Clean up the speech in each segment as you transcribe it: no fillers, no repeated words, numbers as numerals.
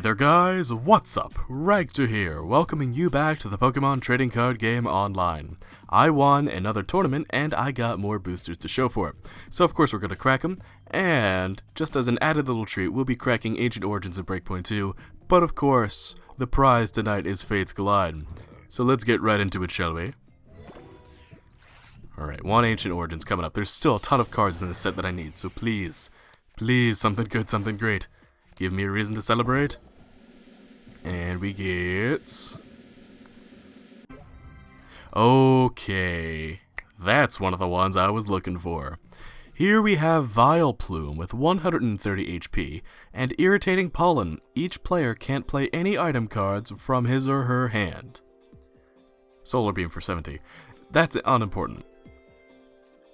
there guys, what's up? Ragtter here, welcoming you back to the Pokemon trading card game online. I won another tournament and I got more boosters to show for it. So of course we're going to crack them, and just as an added little treat, we'll be cracking Ancient Origins and Breakpoint 2, but of course, the prize tonight is Fates Collide. So let's get right into it, shall we? Alright, one Ancient Origins coming up. There's still a ton of cards in this set that I need, so please, something good, something great. Give me a reason to celebrate. And we get... Okay, that's one of the ones I was looking for. Here we have Vileplume with 130 HP and Irritating Pollen. Each player can't play any item cards from his or her hand. Solar Beam for 70. That's unimportant.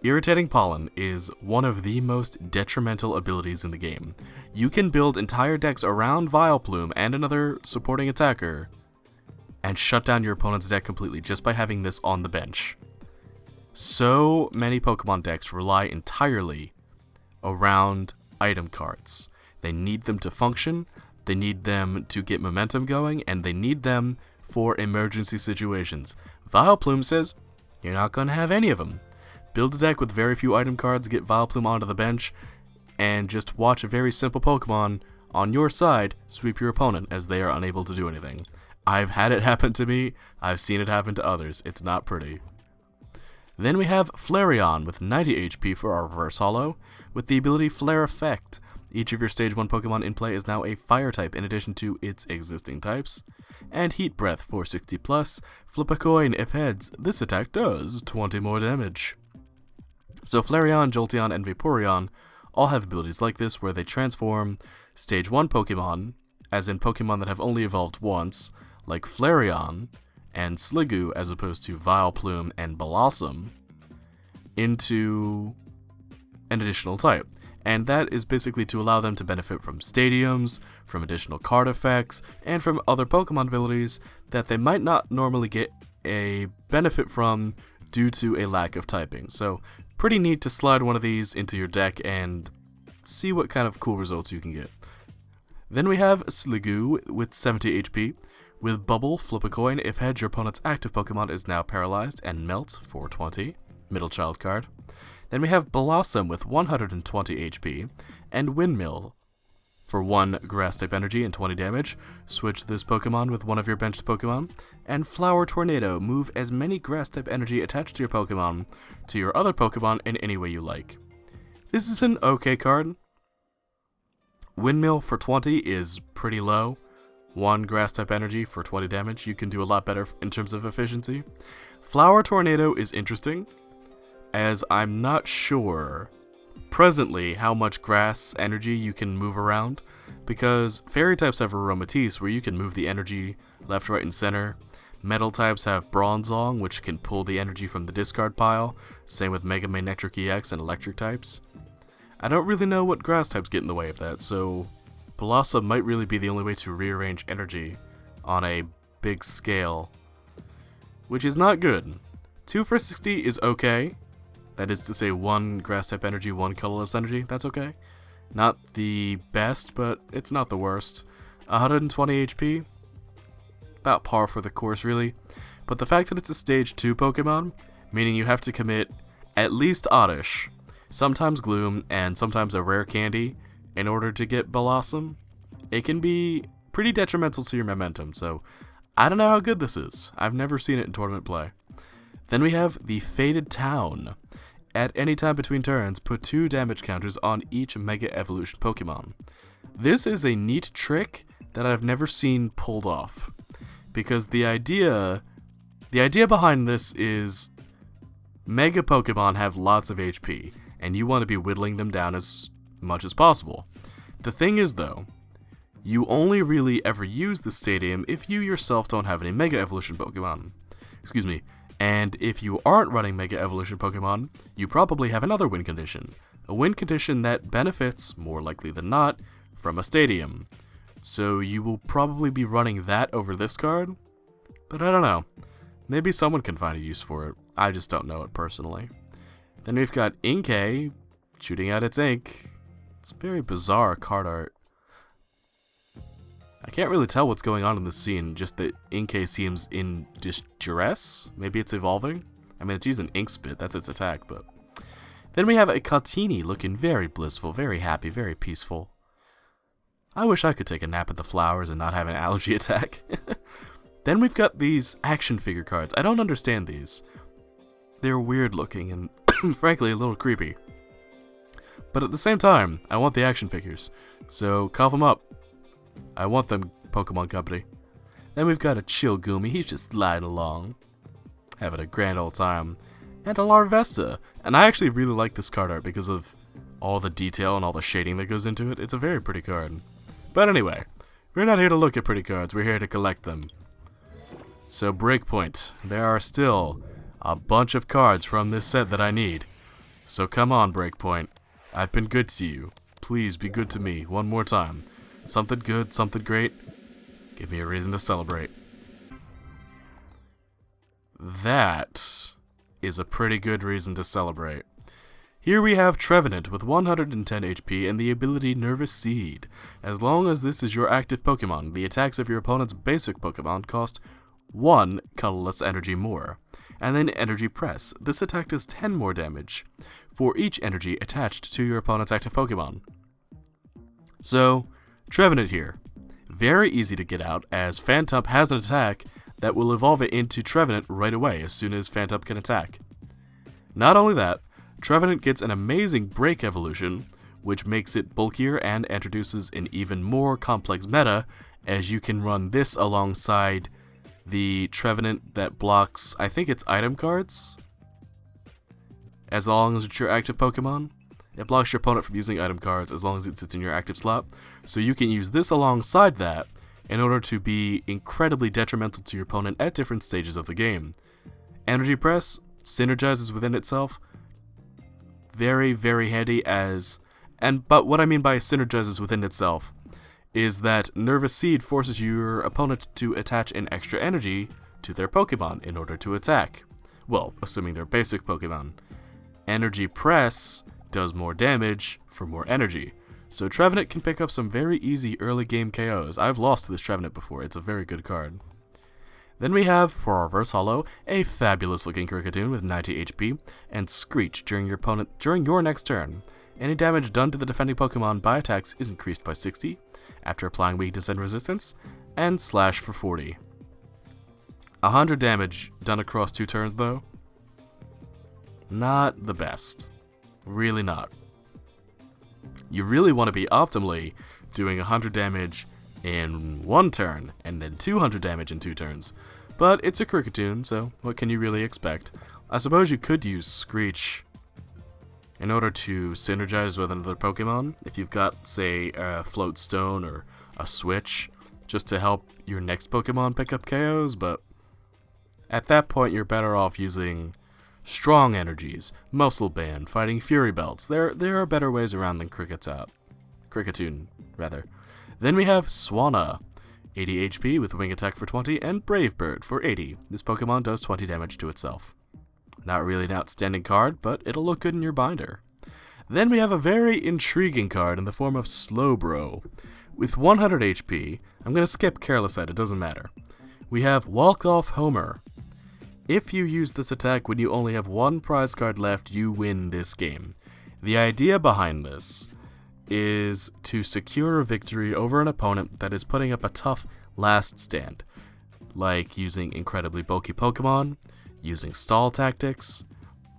Irritating Pollen is one of the most detrimental abilities in the game. You can build entire decks around Vileplume and another supporting attacker and shut down your opponent's deck completely just by having this on the bench. So many Pokemon decks rely entirely around item cards. They need them to function, they need them to get momentum going, and they need them for emergency situations. Vileplume says, you're not going to have any of them. Build a deck with very few item cards, get Vileplume onto the bench, and just watch a very simple Pokemon on your side sweep your opponent as they are unable to do anything. I've had it happen to me, I've seen it happen to others, it's not pretty. Then we have Flareon with 90 HP for our Reverse Holo, with the ability Flare Effect. Each of your Stage 1 Pokemon in play is now a Fire type in addition to its existing types. And Heat Breath for 60 plus, flip a coin if heads, this attack does 20 more damage. So Flareon, Jolteon, and Vaporeon all have abilities like this where they transform Stage 1 Pokemon, as in Pokemon that have only evolved once, like Flareon and Sliggoo as opposed to Vileplume and Blossom, into an additional type. And that is basically to allow them to benefit from stadiums, from additional card effects, and from other Pokemon abilities that they might not normally get a benefit from due to a lack of typing. So pretty neat to slide one of these into your deck and see what kind of cool results you can get. Then we have Sliggoo with 70 HP. With Bubble, flip a coin if head, your opponent's active Pokemon is now paralyzed, and Melt for 20, middle child card. Then we have Blossom with 120 HP, and Windmill for 1 Grass type energy and 20 damage. Switch this Pokemon with one of your benched Pokemon. And Flower Tornado, move as many Grass type energy attached to your Pokemon to your other Pokemon in any way you like. This is an okay card. Windmill for 20 is pretty low. 1 Grass type energy for 20 damage. You can do a lot better in terms of efficiency. Flower Tornado is interesting, as I'm not sure presently how much grass energy you can move around, because fairy types have Aromatisse where you can move the energy left, right, and center. Metal types have Bronzong, which can pull the energy from the discard pile. Same with Mega Manectric EX and electric types. I don't really know what grass types get in the way of that, so Blossom might really be the only way to rearrange energy on a big scale, which is not good. 2 for 60 is okay. That is to say 1 grass type energy, 1 colorless energy, that's okay. Not the best, but it's not the worst. 120 HP, about par for the course really. But the fact that it's a stage 2 Pokemon, meaning you have to commit at least Oddish, sometimes Gloom, and sometimes a rare candy in order to get Blossom, it can be pretty detrimental to your momentum, so I don't know how good this is. I've never seen it in tournament play. Then we have the Fated Town. At any time between turns, put 2 damage counters on each Mega Evolution Pokemon. This is a neat trick that I've never seen pulled off, because the idea behind this is Mega Pokemon have lots of HP, and you want to be whittling them down as much as possible. The thing is though, you only really ever use the stadium if you yourself don't have any Mega Evolution Pokemon. Excuse me. And if you aren't running Mega Evolution Pokemon, you probably have another win condition. A win condition that benefits, more likely than not, from a stadium. So you will probably be running that over this card, but I don't know. Maybe someone can find a use for it. I just don't know it personally. Then we've got Inkay shooting out its ink. It's very bizarre card art. I can't really tell what's going on in this scene, just that Inkay seems in distress? Maybe it's evolving? I mean, it's using Ink Spit, that's its attack, but... Then we have a Katini looking very blissful, very happy, very peaceful. I wish I could take a nap at the flowers and not have an allergy attack. Then we've got these action figure cards. I don't understand these. They're weird looking and, frankly, a little creepy. But at the same time, I want the action figures. So, cough them up. I want them, Pokemon Company. Then we've got a Chill Gumi. He's just sliding along, having a grand old time. And a Larvesta. And I actually really like this card art because of all the detail and all the shading that goes into it. It's a very pretty card. But anyway, we're not here to look at pretty cards. We're here to collect them. So Breakpoint, there are still a bunch of cards from this set that I need. So come on, Breakpoint. I've been good to you. Please be good to me one more time. Something good, something great. Give me a reason to celebrate. That is a pretty good reason to celebrate. Here we have Trevenant with 110 HP and the ability Nervous Seed. As long as this is your active Pokemon, the attacks of your opponent's basic Pokemon cost 1 colorless energy more. And then Energy Press. This attack does 10 more damage for each energy attached to your opponent's active Pokemon. So, Trevenant here. Very easy to get out, as Phantump has an attack that will evolve it into Trevenant right away as soon as Phantump can attack. Not only that, Trevenant gets an amazing Break evolution, which makes it bulkier and introduces an even more complex meta, as you can run this alongside the Trevenant that blocks, I think it's item cards, as long as it's your active Pokemon. It blocks your opponent from using item cards as long as it sits in your active slot. So you can use this alongside that in order to be incredibly detrimental to your opponent at different stages of the game. Energy Press synergizes within itself. Very, very handy but what I mean by synergizes within itself is that Nervous Seed forces your opponent to attach an extra energy to their Pokemon in order to attack. Well, assuming they're basic Pokemon. Energy Press does more damage for more energy. So Trevenant can pick up some very easy early game KOs. I've lost to this Trevenant before. It's a very good card. Then we have, for our Reverse Holo, a fabulous looking Kricketune with 90 HP, and Screech during your next turn. Any damage done to the defending Pokemon by attacks is increased by 60 after applying weakness and resistance, and Slash for 40. 100 damage done across 2 turns though. Not the best. Really not. You really want to be optimally doing 100 damage in 1 turn, and then 200 damage in 2 turns. But it's a Kricketune, so what can you really expect? I suppose you could use Screech in order to synergize with another Pokemon, if you've got, say, a Float Stone or a Switch, just to help your next Pokemon pick up KOs, but at that point you're better off using Strong Energies, Muscle Band, fighting Fury Belts. There are better ways around than Kricketune, rather. Then we have Swanna, 80 HP with Wing Attack for 20, and Brave Bird for 80. This Pokemon does 20 damage to itself. Not really an outstanding card, but it'll look good in your binder. Then we have a very intriguing card in the form of Slowbro. With 100 HP, I'm going to skip Careless Sight, it doesn't matter. We have Walk Off Homer. If you use this attack when you only have 1 prize card left, you win this game. The idea behind this is to secure a victory over an opponent that is putting up a tough last stand, like using incredibly bulky Pokemon, using stall tactics.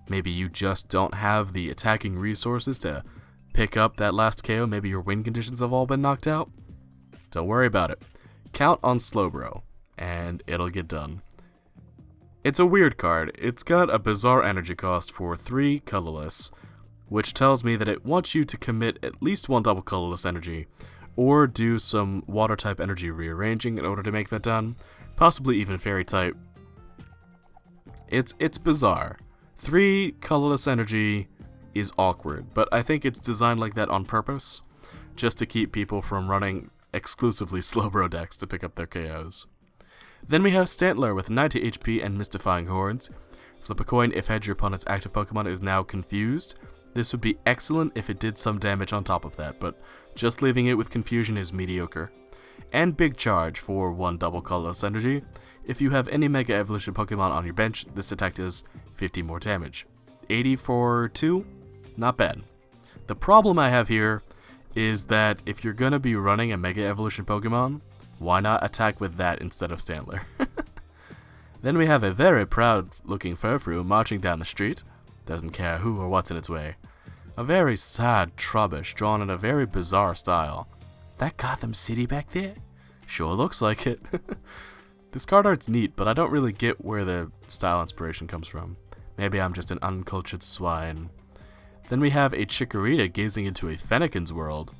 Maybe you just don't have the attacking resources to pick up that last KO. Maybe your win conditions have all been knocked out. Don't worry about it. Count on Slowbro, and it'll get done. It's a weird card. It's got a bizarre energy cost for 3 colorless, which tells me that it wants you to commit at least 1 double colorless energy, or do some water type energy rearranging in order to make that done, possibly even fairy type. It's bizarre. 3 colorless energy is awkward, but I think it's designed like that on purpose, just to keep people from running exclusively Slowbro decks to pick up their KOs. Then we have Stantler with 90 HP and Mystifying Horns. Flip a coin if your opponent's active Pokemon is now confused. This would be excellent if it did some damage on top of that, but just leaving it with confusion is mediocre. and Big Charge for 1 double colorless energy. If you have any Mega Evolution Pokemon on your bench, this attack does 50 more damage. 80 for 2? Not bad. The problem I have here is that if you're gonna be running a Mega Evolution Pokemon, why not attack with that instead of Standler? Then we have a very proud looking Furfrou marching down the street. Doesn't care who or what's in its way. A very sad Trubbish drawn in a very bizarre style. Is that Gotham City back there? Sure looks like it. This card art's neat, but I don't really get where the style inspiration comes from. Maybe I'm just an uncultured swine. Then we have a Chikorita gazing into a Fennekin's world.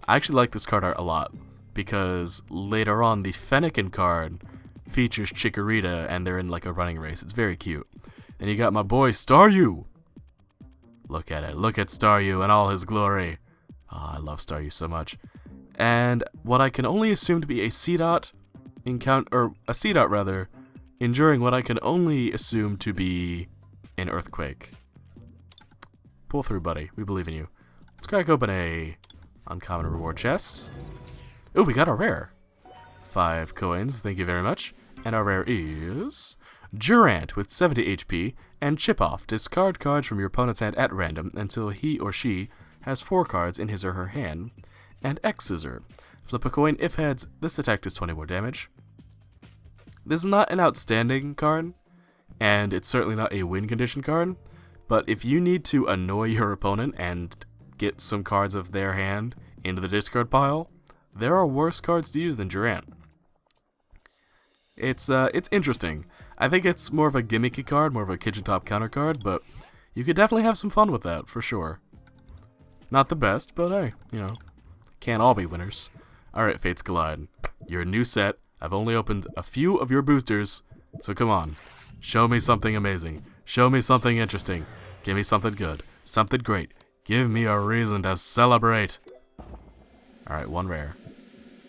I actually like this card art a lot, because later on the Fennekin card features Chikorita and they're in like a running race. It's very cute. And you got my boy Staryu. Look at it. Look at Staryu in all his glory. Oh, I love Staryu so much. And what I can only assume to be a C-Dot enduring what I can only assume to be an Earthquake. Pull through, buddy. We believe in you. Let's crack open a uncommon reward chest. Oh, we got a rare. 5 coins, thank you very much. And our rare is Durant with 70 HP and Chip Off. Discard cards from your opponent's hand at random until he or she has 4 cards in his or her hand. And X Scissor. Flip a coin. If heads, this attack does 20 more damage. This is not an outstanding card, and it's certainly not a win condition card, but if you need to annoy your opponent and get some cards of their hand into the discard pile, there are worse cards to use than Durant. It's interesting. I think it's more of a gimmicky card, more of a kitchen top counter card, but you could definitely have some fun with that, for sure. Not the best, but hey, you know, can't all be winners. Alright, Fates Collide. You're a new set. I've only opened a few of your boosters, so come on. Show me something amazing. Show me something interesting. Give me something good. Something great. Give me a reason to celebrate. Alright, 1 rare.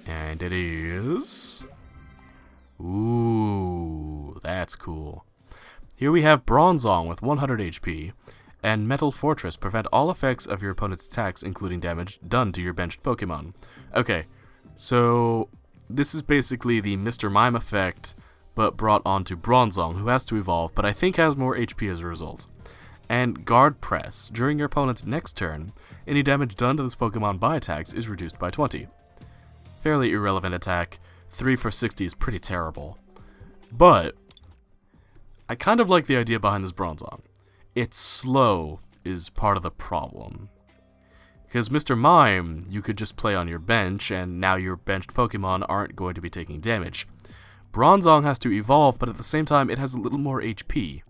And it is... Ooh, that's cool. Here we have Bronzong with 100 HP, and Metal Fortress. Prevent all effects of your opponent's attacks, including damage, done to your benched Pokemon. Okay, so this is basically the Mr. Mime effect, but brought onto Bronzong, who has to evolve, but I think has more HP as a result. And Guard Press. During your opponent's next turn, any damage done to this Pokemon by attacks is reduced by 20. Fairly irrelevant attack. 3 for 60 is pretty terrible. But I kind of like the idea behind this Bronzong. It's slow is part of the problem. Because Mr. Mime, you could just play on your bench, and now your benched Pokemon aren't going to be taking damage. Bronzong has to evolve, but at the same time it has a little more HP.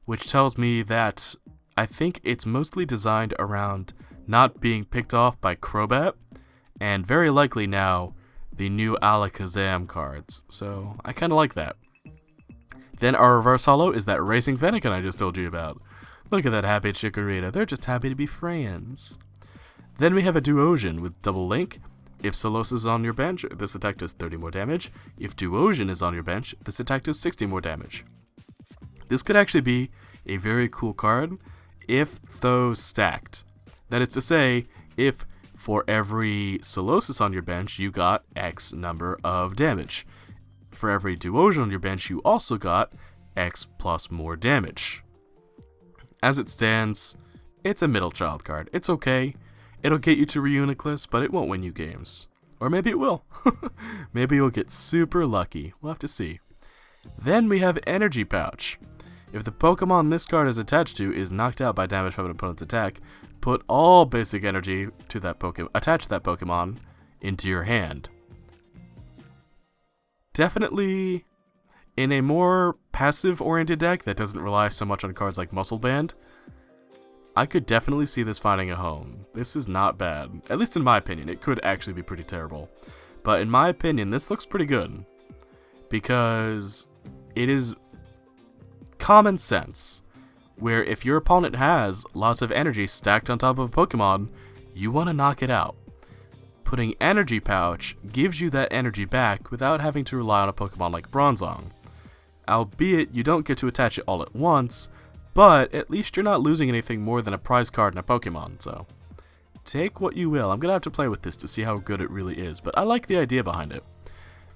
Which tells me that I think it's mostly designed around not being picked off by Crobat, and very likely now the new Alakazam cards. So I kind of like that. Then our reverse holo is that Racing Fennekin I just told you about. Look at that happy Chikorita. They're just happy to be friends. Then we have a Duosion with double link. If Solosis is on your bench, this attack does 30 more damage. If Duosion is on your bench, this attack does 60 more damage. This could actually be a very cool card if those stacked. That is to say, if for every Solosis on your bench, you got X number of damage. For every Duosion on your bench, you also got X plus more damage. As it stands, it's a middle child card. It's okay. It'll get you to Reuniclus, but it won't win you games. Or maybe it will. Maybe you'll get super lucky. We'll have to see. Then we have Energy Pouch. If the Pokemon this card is attached to is knocked out by damage from an opponent's attack, put all basic energy to that Pokemon, attach that Pokemon into your hand. Definitely in a more passive-oriented deck that doesn't rely so much on cards like Muscle Band, I could definitely see this finding a home. This is not bad. At least in my opinion. It could actually be pretty terrible. But in my opinion, this looks pretty good. Because it is common sense, where if your opponent has lots of energy stacked on top of a Pokemon, you want to knock it out. Putting Energy Pouch gives you that energy back without having to rely on a Pokemon like Bronzong. Albeit, you don't get to attach it all at once, but at least you're not losing anything more than a prize card and a Pokemon, so take what you will. I'm going to have to play with this to see how good it really is, but I like the idea behind it.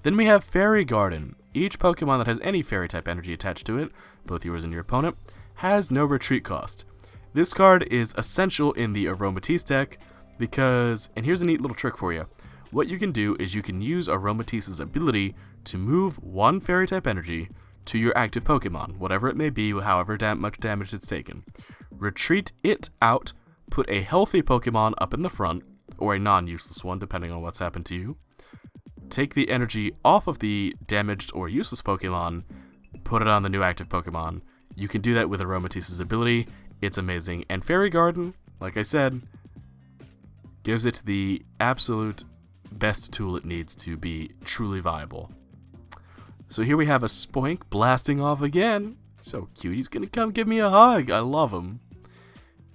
Then we have Fairy Garden. Each Pokemon that has any Fairy-type energy attached to it, both yours and your opponent, has no retreat cost. This card is essential in the Aromatisse deck because, and here's a neat little trick for you, what you can do is you can use Aromatisse's ability to move one Fairy-type energy to your active Pokemon, whatever it may be, however much damage it's taken. Retreat it out, put a healthy Pokemon up in the front, or a non-useless one depending on what's happened to you. Take the energy off of the damaged or useless Pokemon, put it on the new active Pokemon. You can do that with Aromatisse's ability. It's amazing. And Fairy Garden, like I said, gives it the absolute best tool it needs to be truly viable. So here we have a Spoink blasting off again. So cute. He's going to come give me a hug. I love him.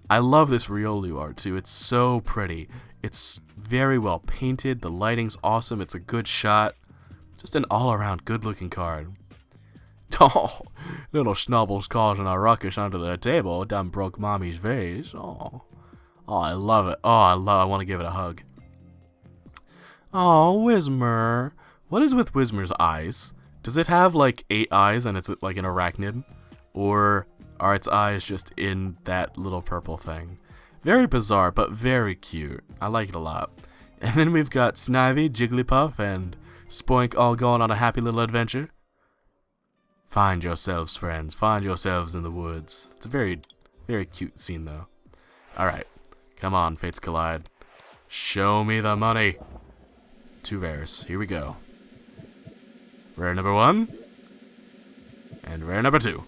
I love this Riolu art too. It's so pretty. It's very well painted. The lighting's awesome. It's a good shot. Just an all-around good-looking card. Oh, little Schnubble's causing a ruckus under the table. Done broke Mommy's vase. Oh, I love it. I want to give it a hug. Oh, Whismur. What is with Whismur's eyes? Does it have like 8 eyes and it's like an arachnid? Or are its eyes just in that little purple thing? Very bizarre, but very cute. I like it a lot. And then we've got Snivy, Jigglypuff, and Spoink all going on a happy little adventure. Find yourselves, friends. Find yourselves in the woods. It's a very, very cute scene, though. Alright. Come on, Fates Collide. Show me the money. 2 rares. Here we go. Rare number 1. And rare number 2.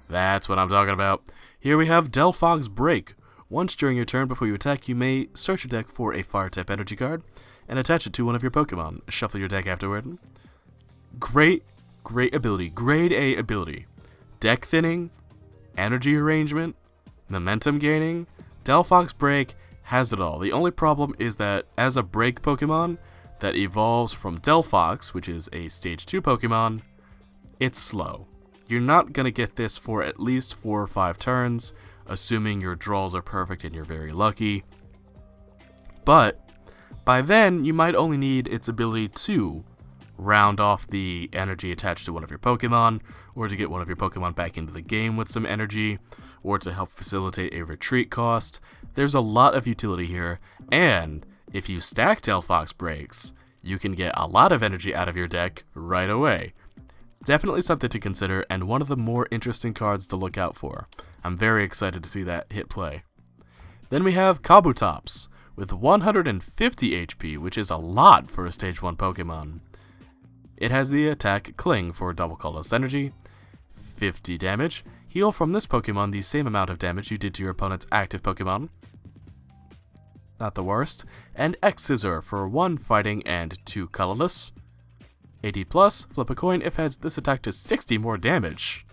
That's what I'm talking about. Here we have Delphog's Break. Once during your turn before you attack, you may search your deck for a Fire-type energy card and attach it to one of your Pokemon. Shuffle your deck afterward. Great ability. Grade A ability. Deck thinning, energy arrangement, momentum gaining. Delphog's Break has it all. The only problem is that as a Break Pokemon that evolves from Delphox, which is a Stage 2 Pokemon, it's slow. You're not going to get this for at least 4 or 5 turns, assuming your draws are perfect and you're very lucky. But by then, you might only need its ability to round off the energy attached to one of your Pokemon, or to get one of your Pokemon back into the game with some energy, or to help facilitate a retreat cost. There's a lot of utility here, and if you stack Delphox Breaks, you can get a lot of energy out of your deck right away. Definitely something to consider, and one of the more interesting cards to look out for. I'm very excited to see that hit play. Then we have Kabutops, with 150 HP, which is a lot for a Stage 1 Pokemon. It has the attack Cling for double colorless energy, 50 damage, heal from this Pokemon the same amount of damage you did to your opponent's active Pokemon. Not the worst. And X-Scissor for 1 fighting and 2 colorless. 80 plus, flip a coin if adds this attack to 60 more damage.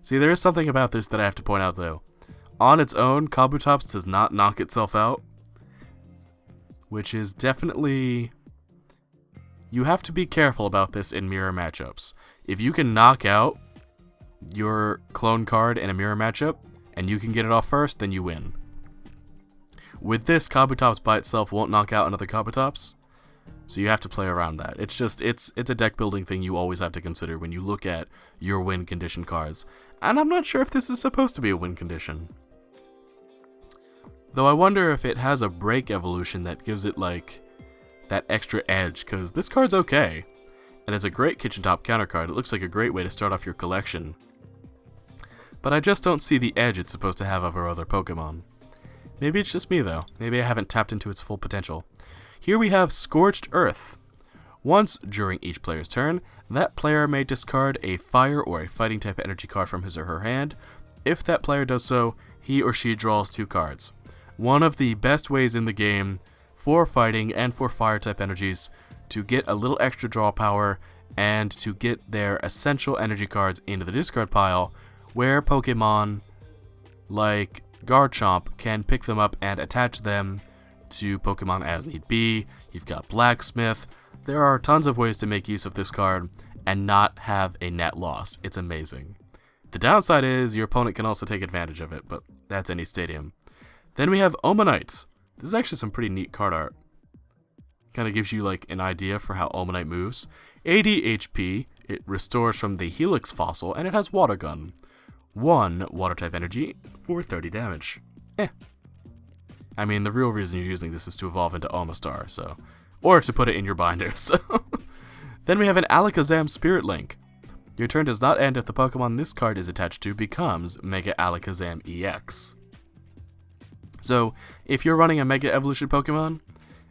See, there is something about this that I have to point out though. On its own, Kabutops does not knock itself out, which is definitely... You have to be careful about this in mirror matchups. If you can knock out your clone card in a mirror matchup, and you can get it off first, then you win. With this, Kabutops by itself won't knock out another Kabutops, so you have to play around that. It's just, it's a deck building thing you always have to consider when you look at your win condition cards. And I'm not sure if this is supposed to be a win condition. Though I wonder if it has a break evolution that gives it, like, that extra edge, because this card's okay. And as a great kitchen top counter card, it looks like a great way to start off your collection. But I just don't see the edge it's supposed to have over other Pokemon. Maybe it's just me though. Maybe I haven't tapped into its full potential. Here we have Scorched Earth. Once during each player's turn, that player may discard a fire or a fighting type energy card from his or her hand. If that player does so, he or she draws 2 cards. One of the best ways in the game for fighting and for fire type energies to get a little extra draw power and to get their essential energy cards into the discard pile, where Pokemon like Garchomp can pick them up and attach them to Pokemon as need be. You've got Blacksmith. There are tons of ways to make use of this card and not have a net loss. It's amazing. The downside is your opponent can also take advantage of it, but that's any stadium. Then we have Omanite. This is actually some pretty neat card art. Kind of gives you like an idea for how Omanite moves. 80 HP, it restores from the Helix fossil, and it has Water Gun. 1 water type energy for 30 damage. I mean, the real reason you're using this is to evolve into Omastar, so... Or to put it in your binder, so... Then we have an Alakazam Spirit Link. Your turn does not end if the Pokemon this card is attached to becomes Mega Alakazam EX. So, if you're running a Mega Evolution Pokemon,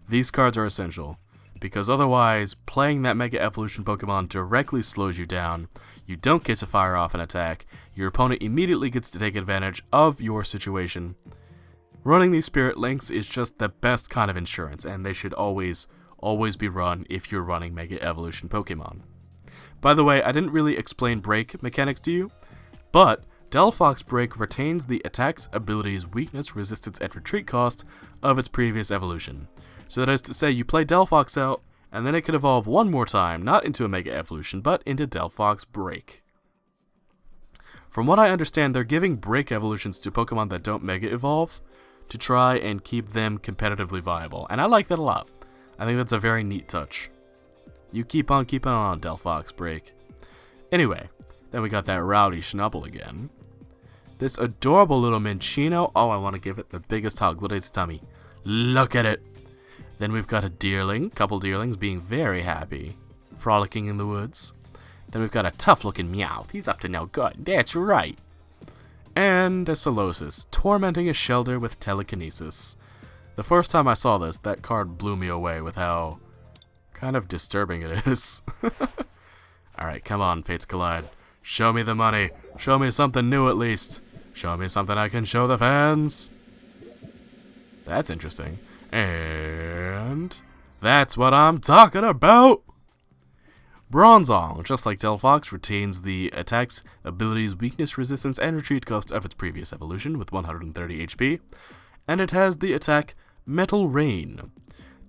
these cards are essential, because otherwise, playing that Mega Evolution Pokemon directly slows you down, you don't get to fire off an attack, your opponent immediately gets to take advantage of your situation. Running these Spirit Links is just the best kind of insurance, and they should always be run if you're running Mega Evolution Pokemon. By the way, I didn't really explain break mechanics to you, but Delphox Break retains the attacks, abilities, weakness, resistance, and retreat cost of its previous evolution. So that is to say, you play Delphox out, and then it can evolve one more time, not into a Mega Evolution, but into Delphox Break. From what I understand, they're giving Break evolutions to Pokemon that don't Mega Evolve to try and keep them competitively viable, and I like that a lot. I think that's a very neat touch. You keep on keeping on, Delphox Break. Anyway, then we got that Rowdy Schnubble again. This adorable little Minccino. Oh, I want to give it the biggest hug. Look at its tummy. Look at it. Then we've got a Deerling. Couple Deerlings being very happy. Frolicking in the woods. Then we've got a tough-looking Meowth. He's up to no good. That's right. And a Solosis. Tormenting a Shelter with Telekinesis. The first time I saw this, that card blew me away with how kind of disturbing it is. Alright, come on, Fates Collide. Show me the money. Show me something new at least. Show me something I can show the fans. That's interesting. And that's what I'm talking about. Bronzong, just like Delphox, retains the attacks, abilities, weakness, resistance, and retreat cost of its previous evolution with 130 HP. And it has the attack Metal Rain.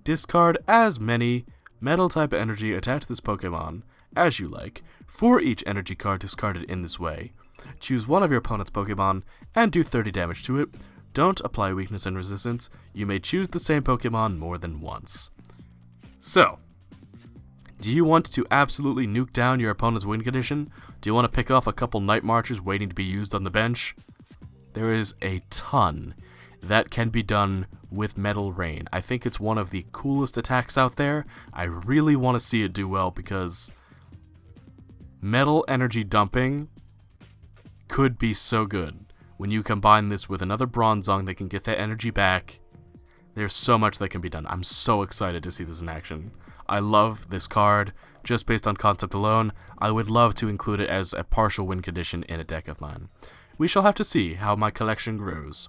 Discard as many Metal-type energy attached to this Pokemon as you like for each energy card discarded in this way. Choose one of your opponent's Pokemon and do 30 damage to it. Don't apply weakness and resistance. You may choose the same Pokemon more than once. So, do you want to absolutely nuke down your opponent's win condition? Do you want to pick off a couple Night Marchers waiting to be used on the bench? There is a ton that can be done with Metal Rain. I think it's one of the coolest attacks out there. I really want to see it do well because metal energy dumping could be so good. When you combine this with another Bronzong that can get that energy back, there's so much that can be done. I'm so excited to see this in action. I love this card. Just based on concept alone, I would love to include it as a partial win condition in a deck of mine. We shall have to see how my collection grows.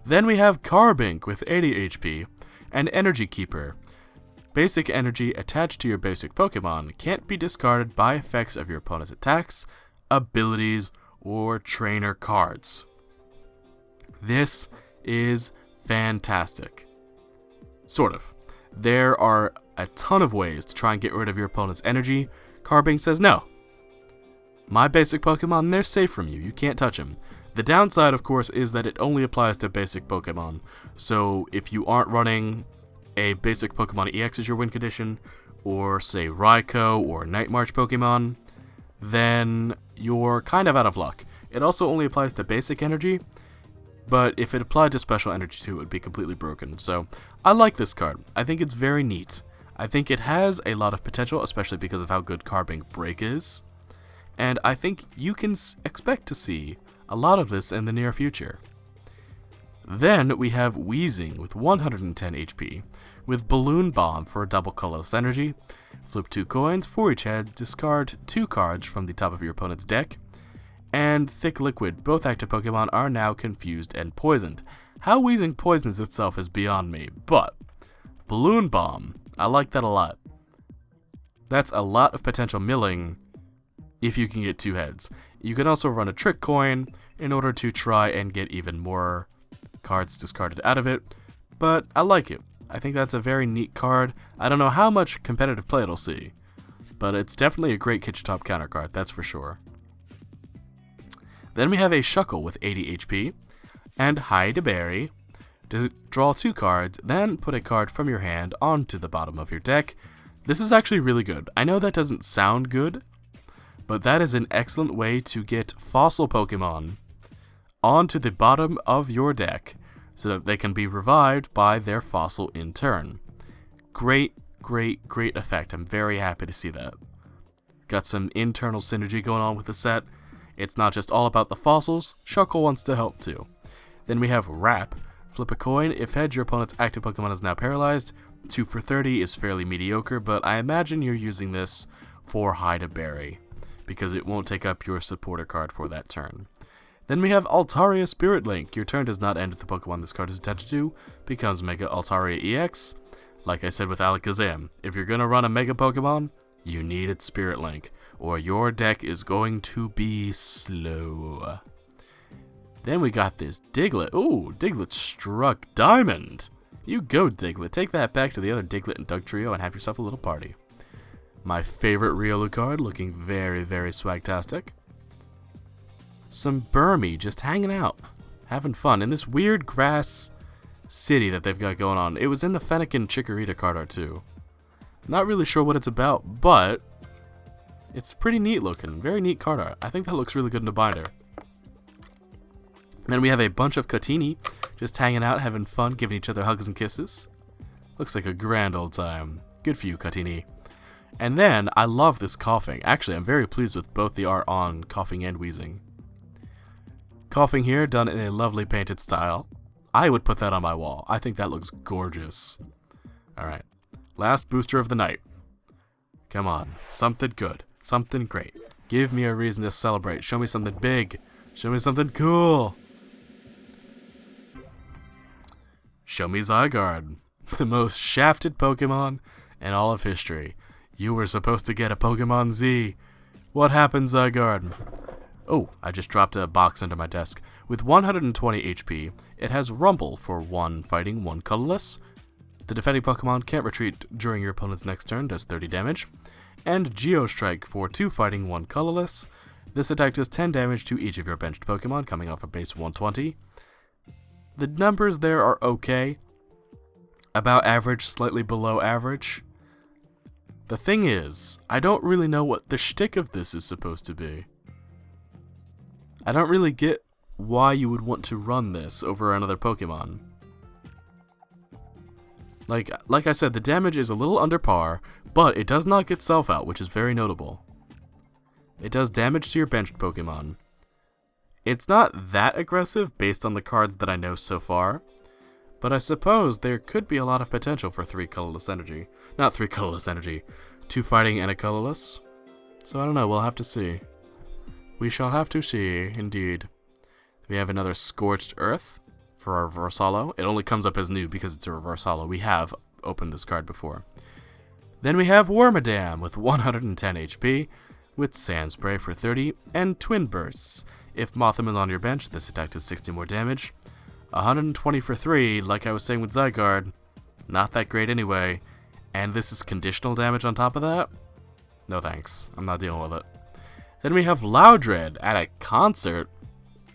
Then we have Carbink with 80 HP, and Energy Keeper. Basic energy attached to your basic Pokemon can't be discarded by effects of your opponent's attacks, abilities, or trainer cards. This is fantastic. Sort of. There are a ton of ways to try and get rid of your opponent's energy. Carbink says no. My basic Pokemon, they're safe from you. You can't touch them. The downside, of course, is that it only applies to basic Pokemon. So if you aren't running a basic Pokemon EX as your win condition, or say Raikou or Night March Pokemon, then you're kind of out of luck. It also only applies to basic energy, but if it applied to special energy too, it would be completely broken. So I like this card. I think it's very neat. I think it has a lot of potential, especially because of how good Carbink Break is. And I think you can expect to see a lot of this in the near future. Then we have Weezing with 110 HP, with Balloon Bomb for a double colorless energy. Flip 2 coins for each head, discard 2 cards from the top of your opponent's deck. And Thick Liquid, both active Pokemon are now confused and poisoned. How Weezing poisons itself is beyond me, but Balloon Bomb, I like that a lot. That's a lot of potential milling if you can get 2 heads. You can also run a Trick Coin in order to try and get even more cards discarded out of it, but I like it. I think that's a very neat card. I don't know how much competitive play it'll see, but it's definitely a great kitchen top counter card, that's for sure. Then we have a Shuckle with 80 HP, and Heideberry Draw 2 cards, then put a card from your hand onto the bottom of your deck. This is actually really good. I know that doesn't sound good, but that is an excellent way to get fossil Pokemon onto the bottom of your deck so that they can be revived by their fossil in turn. Great, great, great effect. I'm very happy to see that. Got some internal synergy going on with the set. It's not just all about the fossils, Shuckle wants to help too. Then we have Wrap. Flip a coin. If heads, your opponent's active Pokemon is now paralyzed. 2 for 30 is fairly mediocre, but I imagine you're using this for Hide a Berry, because it won't take up your supporter card for that turn. Then we have Altaria Spirit Link. Your turn does not end if the Pokemon this card is attached to becomes Mega Altaria EX. Like I said with Alakazam, if you're going to run a Mega Pokemon, you need its Spirit Link, or your deck is going to be slow. Then we got this Diglett. Ooh, Diglett struck Diamond. You go, Diglett. Take that back to the other Diglett and Dugtrio and have yourself a little party. My favorite Riolu card, looking very, very swagtastic. Some Burmy just hanging out, having fun in this weird grass city that they've got going on. It was in the Fennekin Chikorita card art too. Not really sure what it's about, but it's pretty neat looking. Very neat card art. I think that looks really good in a binder. Then we have a bunch of Cotini just hanging out, having fun, giving each other hugs and kisses. Looks like a grand old time. Good for you, Cotini. And then, I love this Coughing. Actually, I'm very pleased with both the art on Coughing and Wheezing. Coughing here, done in a lovely painted style. I would put that on my wall. I think that looks gorgeous. Alright, last booster of the night. Come on, something good, something great. Give me a reason to celebrate. Show me something big. Show me something cool. Show me Zygarde, the most shafted Pokemon in all of history. You were supposed to get a Pokemon Z. What happened, Zygarde? Oh, I just dropped a box under my desk. With 120 HP, it has Rumble for 1 fighting, 1 colorless. The defending Pokemon can't retreat during your opponent's next turn, does 30 damage. And Geostrike for 2 fighting, 1 colorless. This attack does 10 damage to each of your benched Pokemon, coming off a base 120. The numbers there are okay. About average, slightly below average. The thing is, I don't really know what the shtick of this is supposed to be. I don't really get why you would want to run this over another Pokemon. Like I said, the damage is a little under par, but it does not get self out, which is very notable. It does damage to your benched Pokemon. It's not that aggressive based on the cards that I know so far, but I suppose there could be a lot of potential for 3 colorless energy. Not 3 colorless energy, 2 fighting and a colorless. So I don't know, we'll have to see. We shall have to see, indeed. We have another Scorched Earth for our Reverse Holo. It only comes up as new because it's a Reverse Holo. We have opened this card before. Then we have Wormadam with 110 HP, with Sand Spray for 30, and Twin Bursts. If Mothim is on your bench, this attack does 60 more damage. 120 for 3, like I was saying with Zygarde. Not that great anyway. And this is conditional damage on top of that? No thanks, I'm not dealing with it. Then we have Loudred at a concert,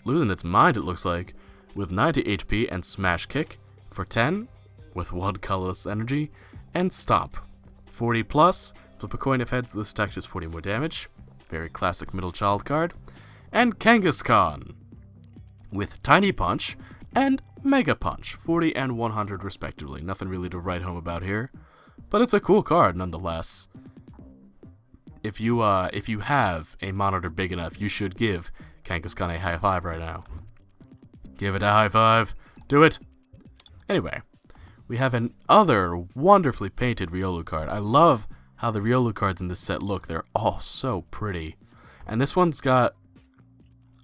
losing its mind it looks like, with 90 HP and Smash Kick for 10, with 1 colorless energy, and Stomp. 40 plus, flip a coin if heads, this attack does 40 more damage. Very classic middle child card. And Kangaskhan, with Tiny Punch and Mega Punch, 40 and 100 respectively. Nothing really to write home about here, but it's a cool card nonetheless. If you have a monitor big enough, you should give Kangaskhan a high five right now. Give it a high five. Do it. Anyway, we have another wonderfully painted Riolu card. I love how the Riolu cards in this set look. They're all so pretty. And this one's got,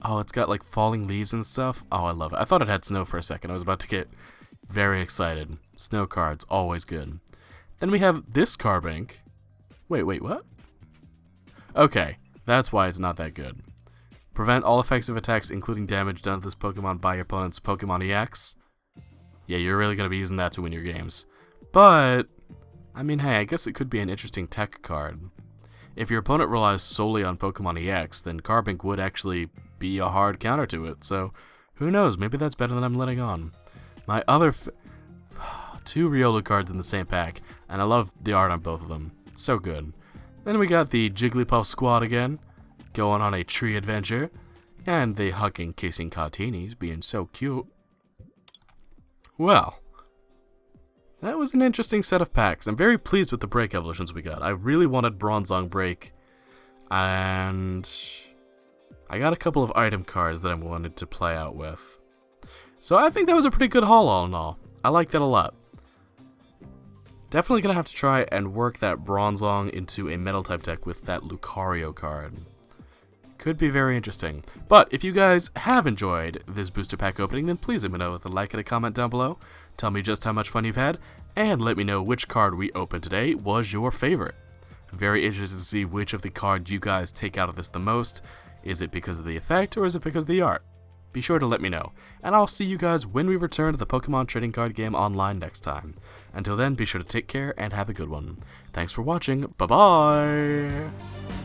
oh, it's got like falling leaves and stuff. Oh, I love it. I thought it had snow for a second. I was about to get very excited. Snow cards, always good. Then we have this Carbink. Wait, what? Okay, that's why it's not that good. Prevent all effects of attacks, including damage done to this Pokemon by your opponent's Pokemon EX. Yeah, you're really going to be using that to win your games. But, I mean, hey, I guess it could be an interesting tech card. If your opponent relies solely on Pokemon EX, then Carbink would actually be a hard counter to it, so who knows, maybe that's better than I'm letting on. My other two Riolu cards in the same pack, and I love the art on both of them. So good. Then we got the Jigglypuff squad again, going on a tree adventure, and the hugging, kissing Cartinis being so cute. Well, that was an interesting set of packs. I'm very pleased with the break evolutions we got. I really wanted Bronzong break, and I got a couple of item cards that I wanted to play out with. So I think that was a pretty good haul all in all. I like that a lot. Definitely going to have to try and work that Bronzong into a metal type deck with that Lucario card. Could be very interesting. But if you guys have enjoyed this booster pack opening, then please let me know with a like and a comment down below. Tell me just how much fun you've had, and let me know which card we opened today was your favorite. I'm very interested to see which of the cards you guys take out of this the most. Is it because of the effect, or is it because of the art? Be sure to let me know, and I'll see you guys when we return to the Pokemon trading card game online next time. Until then, be sure to take care and have a good one. Thanks for watching. Bye-bye!